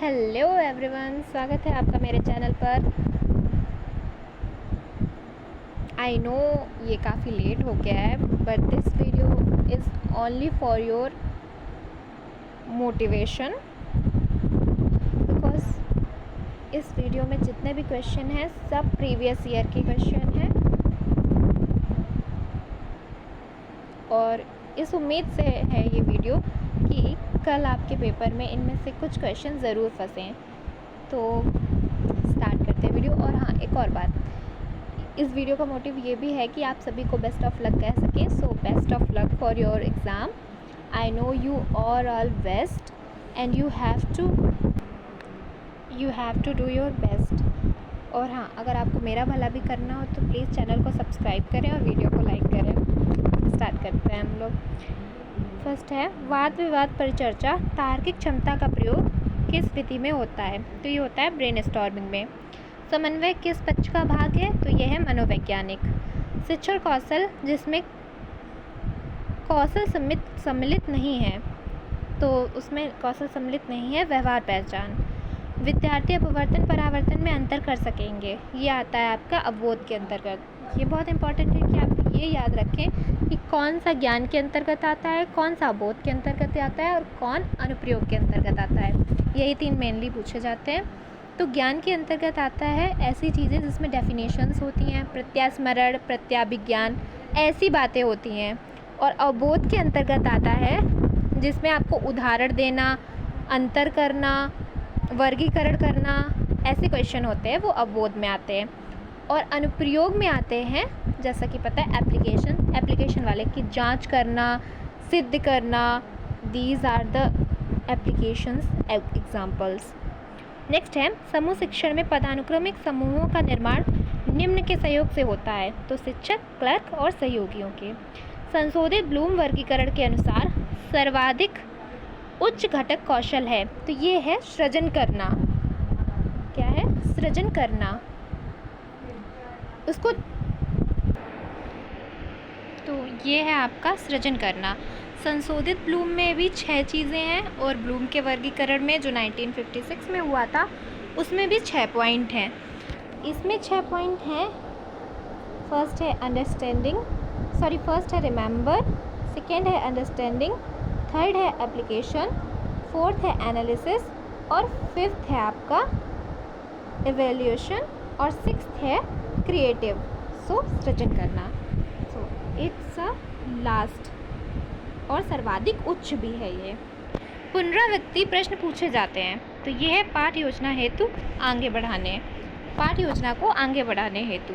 Hello everyone, स्वागत है आपका मेरे चैनल पर। आई नो ये काफ़ी लेट हो गया है, but this video is only for your motivation, because इस वीडियो में जितने भी क्वेश्चन हैं सब प्रीवियस ईयर के क्वेश्चन हैं और इस उम्मीद से है ये वीडियो कि कल आपके पेपर में इनमें से कुछ क्वेश्चन ज़रूर फंसें। तो स्टार्ट करते हैं वीडियो। और हाँ, एक और बात, इस वीडियो का मोटिव ये भी है कि आप सभी को बेस्ट ऑफ लक कह सकें। So best of luck for your exam. I know you are all best and you have to do your best. और हाँ, अगर आपको मेरा भला भी करना हो तो प्लीज़ चैनल को सब्सक्राइब करें और वीडियो को लाइक करें। स्टार्ट करते हैं हम लोग। फर्स्ट है, वाद विवाद परिचर्चा तार्किक क्षमता का प्रयोग किस विधि में होता है? तो ये होता है ब्रेनस्टॉर्मिंग में। समन्वय किस पक्ष का भाग है? तो ये है मनोवैज्ञानिक। शिक्षण कौशल जिसमें कौशल सम्मिलित नहीं है, तो उसमें कौशल सम्मिलित नहीं है, व्यवहार पहचान। विद्यार्थी अपवर्तन परावर्तन में अंतर कर सकेंगे, ये आता है आपका अवबोध के अंतर्गत। ये बहुत इंपॉर्टेंट है कि आप ये याद रखें कि कौन सा ज्ञान के अंतर्गत आता है, कौन सा अवबोध के अंतर्गत आता है और कौन अनुप्रयोग के अंतर्गत आता है। यही तीन मेनली पूछे जाते हैं। तो ज्ञान के अंतर्गत आता है ऐसी चीज़ें जिसमें डेफिनेशंस होती हैं, प्रत्यास्मरण, प्रत्याभिज्ञान, ऐसी बातें होती हैं। और अवबोध के अंतर्गत आता है जिसमें आपको उदाहरण देना, अंतर करना, वर्गीकरण करना, ऐसे क्वेश्चन होते हैं, वो अवबोध में आते हैं। और अनुप्रयोग में आते हैं, जैसा कि पता है एप्लीकेशन वाले की जांच करना, सिद्ध करना। These are the applications examples. Next है, समूह शिक्षण में पदानुक्रमिक समूहों का निर्माण निम्न के सहयोग से होता है। तो शिक्षक, क्लर्क और सहयोगियों के। संशोधित ब्लूम वर्गीकरण के अनुसार सर्वाधिक उच्च घटक कौशल है, तो ये है सृजन करना। क्या है? सृजन करना। उसको तो ये है आपका सृजन करना। संशोधित ब्लूम में भी 6 चीज़ें हैं और ब्लूम के वर्गीकरण में जो 1956 में हुआ था उसमें भी 6 पॉइंट हैं। इसमें 6 पॉइंट हैं। फर्स्ट है रिमेंबर, सेकेंड है अंडरस्टैंडिंग, थर्ड है एप्लीकेशन, फोर्थ है एनालिसिस और फिफ्थ है आपका एवेल्यूशन और सिक्स्थ है क्रिएटिव। सो सृजन करना। सो इट्स अ लास्ट और सर्वाधिक उच्च भी है ये। पुनरावृत्ति प्रश्न पूछे जाते हैं, तो ये है पाठ योजना को आगे बढ़ाने हेतु।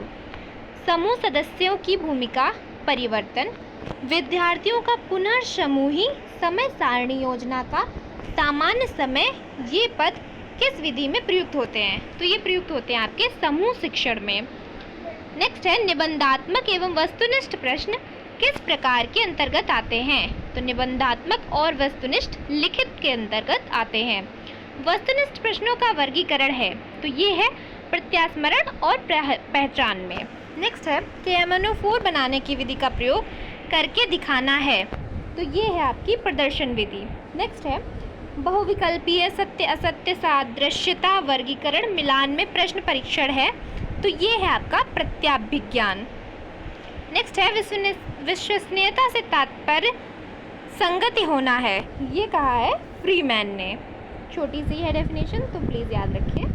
समूह सदस्यों की भूमिका परिवर्तन, विद्यार्थियों का पुनर्समूही समय सारणी योजना का सामान्य समय, ये पद किस विधि में प्रयुक्त होते हैं? तो ये प्रयुक्त होते हैं आपके समूह शिक्षण में। नेक्स्ट है, निबंधात्मक एवं वस्तुनिष्ठ प्रश्न किस प्रकार के अंतर्गत आते हैं? तो निबंधात्मक और वस्तुनिष्ठ लिखित के अंतर्गत आते हैं। वस्तुनिष्ठ प्रश्नों का वर्गीकरण है, तो ये है प्रत्यास्मरण और पहचान में। नेक्स्ट है, KMNO4 बनाने की विधि का प्रयोग करके दिखाना है, तो ये है आपकी प्रदर्शन विधि। नेक्स्ट है, बहुविकल्पीय सत्य असत्य सादृश्यता वर्गीकरण मिलान में प्रश्न परीक्षण है, तो ये है आपका प्रत्याभिज्ञान। नेक्स्ट है, विश्वसनीयता से तात्पर्य संगति होना है, ये कहा है फ्रीमैन ने। छोटी सी है डेफिनेशन, तो प्लीज़ याद रखिए।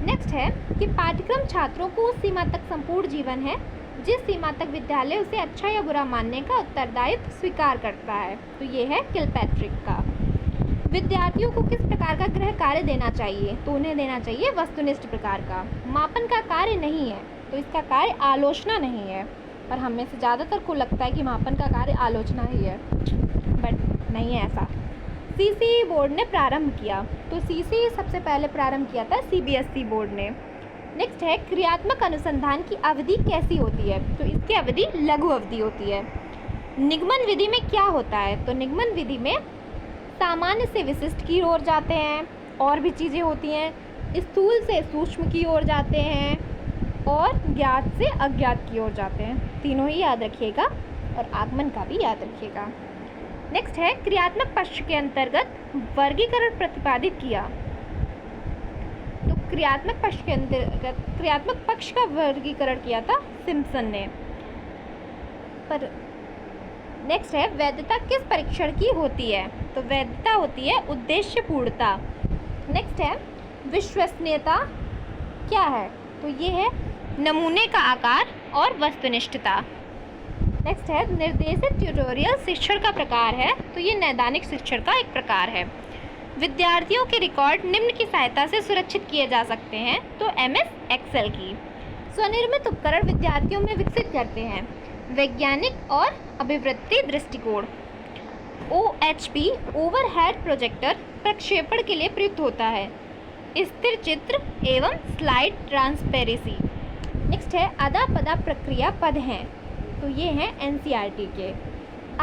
नेक्स्ट है कि पाठ्यक्रम छात्रों को उस सीमा तक संपूर्ण जीवन है जिस सीमा तक विद्यालय उसे अच्छा या बुरा मानने का उत्तरदायित्व स्वीकार करता है, तो ये है किलपैट्रिक का। विद्यार्थियों को किस प्रकार का गृह कार्य देना चाहिए? तो उन्हें देना चाहिए वस्तुनिष्ठ प्रकार का। मापन का कार्य नहीं है, तो इसका कार्य आलोचना नहीं है। और हम में से ज़्यादातर को लगता है कि मापन का कार्य आलोचना ही है, बट नहीं है ऐसा। CCE बोर्ड ने प्रारंभ किया, तो CCE सबसे पहले प्रारंभ किया था CBSE बोर्ड ने। नेक्स्ट है, क्रियात्मक अनुसंधान की अवधि कैसी होती है? तो इसकी अवधि लघु अवधि होती है। निगमन विधि में क्या होता है? तो निगमन विधि में सामान्य से विशिष्ट की ओर जाते हैं, और भी चीज़ें होती हैं, स्थूल से सूक्ष्म की ओर जाते हैं और ज्ञात से अज्ञात की ओर जाते हैं। तीनों ही याद रखिएगा और आगमन का भी याद रखिएगा। नेक्स्ट है, क्रियात्मक पक्ष के अंतर्गत वर्गीकरण प्रतिपादित किया, क्रियात्मक पक्ष के अंतर्गत क्रियात्मक पक्ष का वर्गीकरण किया था सिम्पसन ने। पर नेक्स्ट है, वैधता किस परीक्षण की होती है? तो वैधता होती है उद्देश्यपूर्णता। नेक्स्ट है, विश्वसनीयता क्या है? तो ये है नमूने का आकार और वस्तुनिष्ठता। नेक्स्ट है, निर्देशित ट्यूटोरियल शिक्षण का प्रकार है। तो ये नैदानिक शिक्षण का एक प्रकार है। विद्यार्थियों के रिकॉर्ड निम्न की सहायता से सुरक्षित किए जा सकते हैं। तो MS एक्सेल की। स्वनिर्मित उपकरण विद्यार्थियों में विकसित करते हैं। वैज्ञानिक और अभिवृत्ति दृष्टिकोण। OHP ओवरहेड प्रोजेक्टर प्रक्षेपण के लिए प्रयुक्त होता है। स्थिर चित्र एवं स्लाइड ट्रांसपेरेंसी। नेक्स्ट है, अदा पदा प्रक्रिया पद हैं। तो ये हैं NCERT के।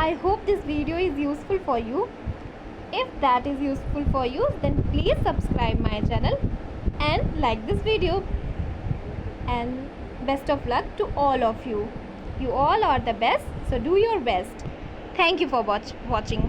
I hope this video is useful for you. If that is useful for you, then please subscribe my channel and like this video. And best of luck to all of you. You all are the best, so do your best. Thank you for watching.